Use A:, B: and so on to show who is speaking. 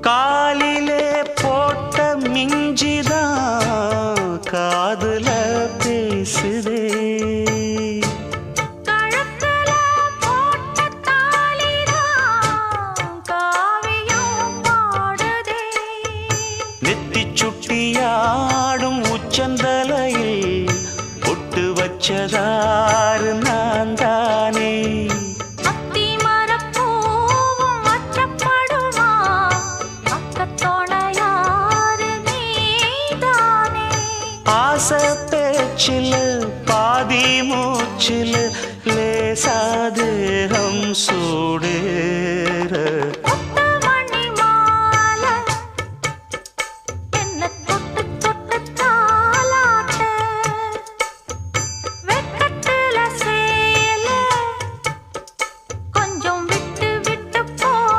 A: காலிலே போட்ட மிஞ்சிதான் காதுல பேசுதே.
B: கழுத்துல போட்ட தாலிதான் காவியம் பாடுதே.
A: நெத்தி சுட்டியாடும் உச்சந்தலையில் பொட்டு வச்சதா